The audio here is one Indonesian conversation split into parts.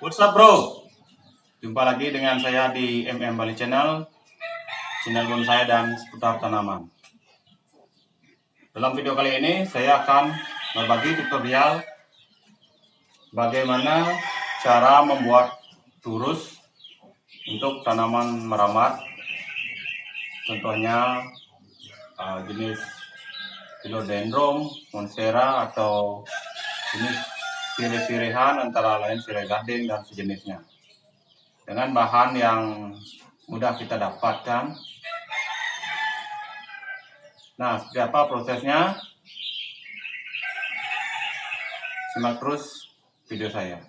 What's up bro? Jumpa lagi dengan saya di Bali Channel bonsai dan seputar tanaman. Dalam video kali ini saya akan berbagi tutorial bagaimana cara membuat turus untuk tanaman meramat. Contohnya jenis philodendron, monstera atau jenis sirih-sirihan antara lain sirih gading dan sejenisnya. Dengan bahan yang mudah kita dapatkan. Nah, seperti apa prosesnya? Simak terus video saya.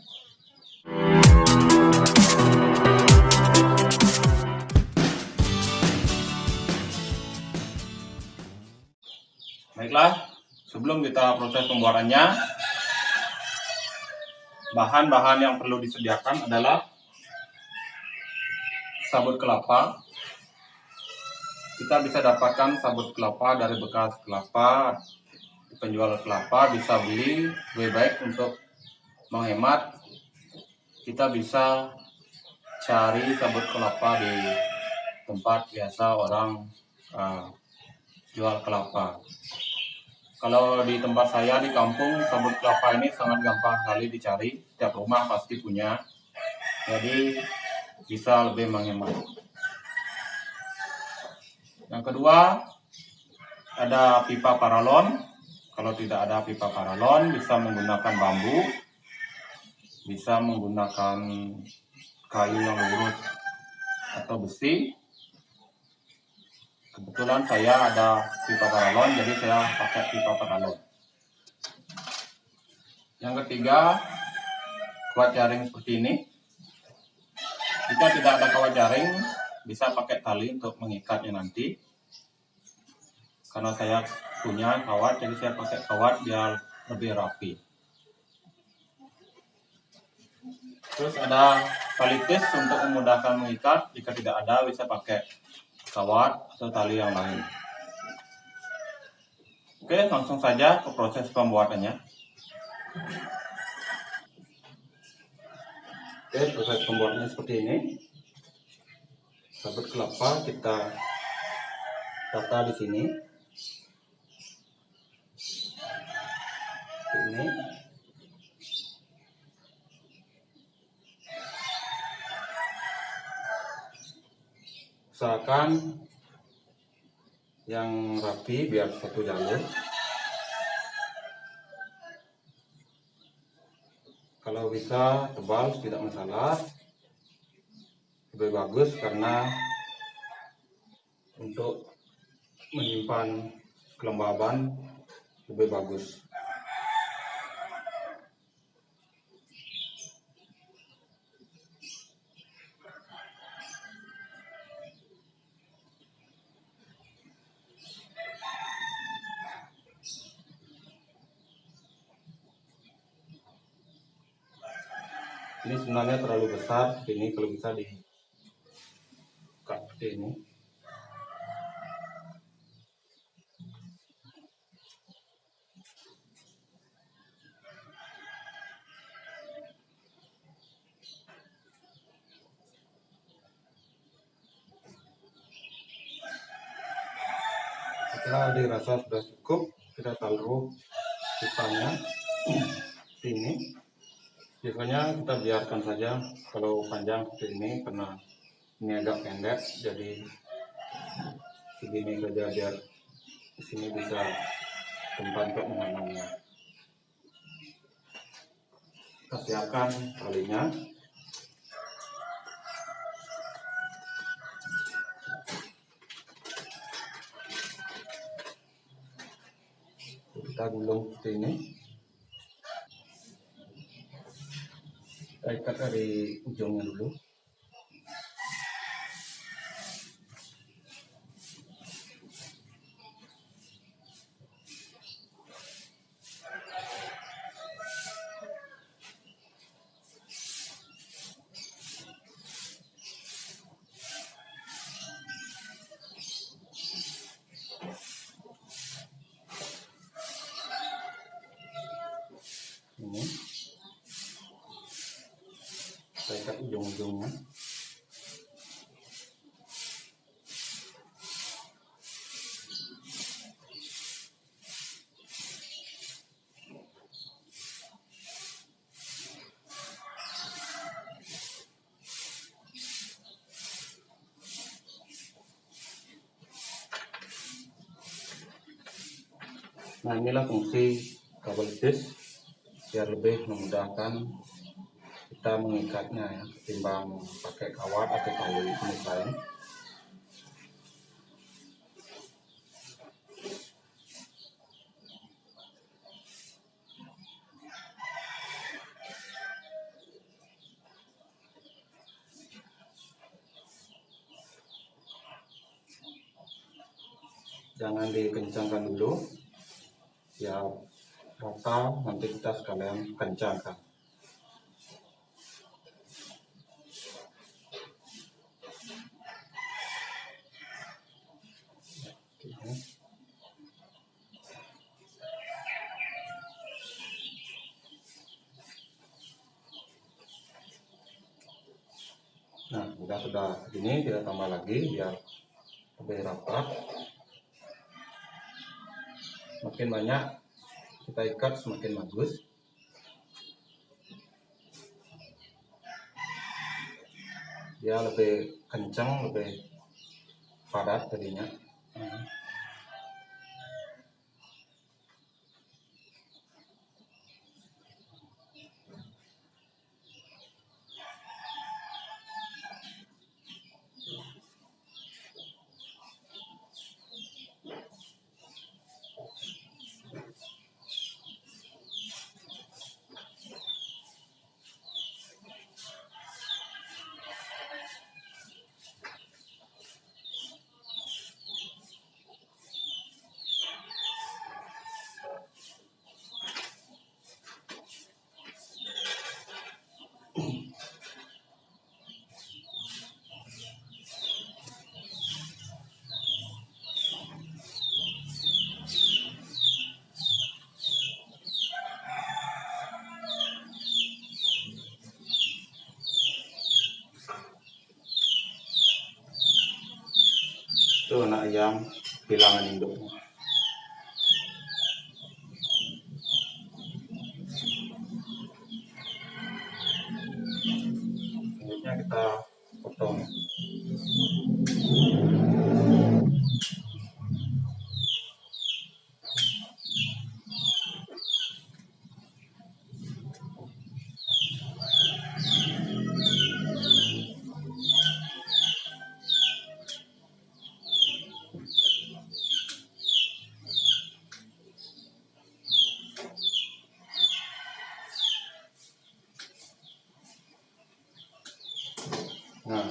Baiklah, sebelum kita proses pembuatannya, bahan-bahan yang perlu disediakan adalah sabut kelapa. Kita bisa dapatkan sabut kelapa dari bekas kelapa, penjual kelapa bisa beli. Lebih baik untuk menghemat, kita bisa cari sabut kelapa di tempat biasa orang jual kelapa. Kalau di tempat saya di kampung, sabut kelapa ini sangat gampang sekali dicari, setiap rumah pasti punya, jadi bisa lebih menghemat. Yang kedua, ada pipa paralon. Kalau tidak ada pipa paralon, bisa menggunakan bambu, bisa menggunakan kayu yang lurus atau besi. Kebetulan saya ada pipa paralon, jadi saya pakai pipa paralon. Yang ketiga, kawat jaring seperti ini. Jika tidak ada kawat jaring, bisa pakai tali untuk mengikatnya nanti. Karena saya punya kawat, jadi saya pakai kawat biar lebih rapi. Terus ada tali tis untuk memudahkan mengikat. Jika tidak ada, bisa pakai kawat atau tali yang lain. Oke, langsung saja ke proses pembuatannya. Oke, proses pembuatannya seperti ini. Sabut kelapa kita tata di sini. Ini. Usahakan yang rapi biar satu jalur. Kalau bisa tebal tidak masalah, lebih bagus karena untuk menyimpan kelembaban lebih bagus. Ini sebenarnya terlalu besar, ini kalau bisa di-cut seperti ini. Setelah dirasa sudah cukup, kita taruh pipanya sini. Biasanya kita biarkan saja kalau panjang seperti ini karena ini agak pendek, jadi segini saja biar di sini bisa tempat untuk menanamnya. Kita siapkan talinya. Kita gulung seperti ini. Kita ikat dari ujungnya dulu. Ini. ikat ujung-ujungnya. Nah, inilah fungsi kabel disk biar lebih memudahkan kita mengikatnya ya, ketimbang pakai kawat atau tali jenis lain. Jangan dikencangkan dulu ya, rata, nanti kita sekalian kencangkan. Nah, sudah begini, kita tambah lagi biar lebih rapat. Semakin banyak kita ikat semakin bagus. Dia lebih kencang, lebih padat tadinya. Itu anak ayam kehilangan induknya. Selanjutnya kita potong. Nah,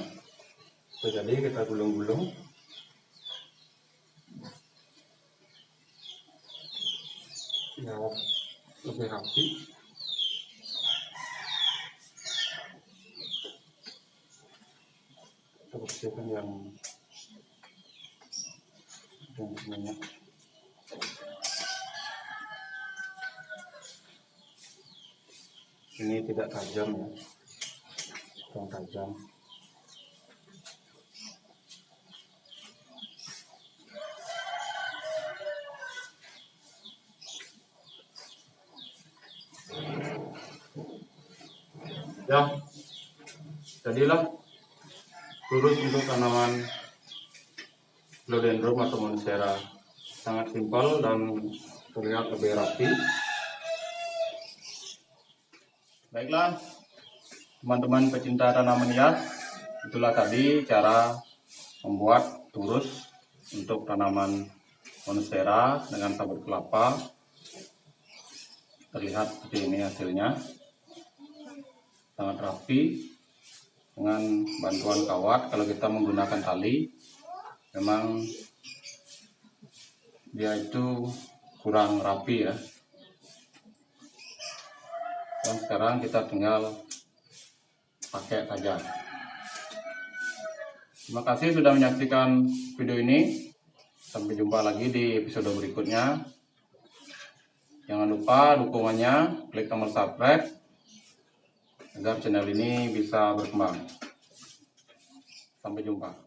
itu jadi kita gulung-gulung ya, lebih rapi. Kita bersihkan yang minyak. Ini tidak tajam ya, kurang tajam. Ya, jadilah lurus untuk tanaman philodendron atau monstera. Sangat simpel dan terlihat lebih rapi. Baiklah, teman-teman pecinta tanaman hias, itulah tadi cara membuat turus untuk tanaman monstera dengan sabut kelapa. Terlihat seperti ini hasilnya, sangat rapi dengan bantuan kawat. Kalau kita menggunakan tali, memang dia itu kurang rapi ya. Dan sekarang kita tinggal pakai saja. Terima kasih sudah menyaksikan video ini. Sampai jumpa lagi di episode berikutnya. Jangan lupa dukungannya, klik tombol subscribe agar channel ini bisa berkembang. Sampai jumpa.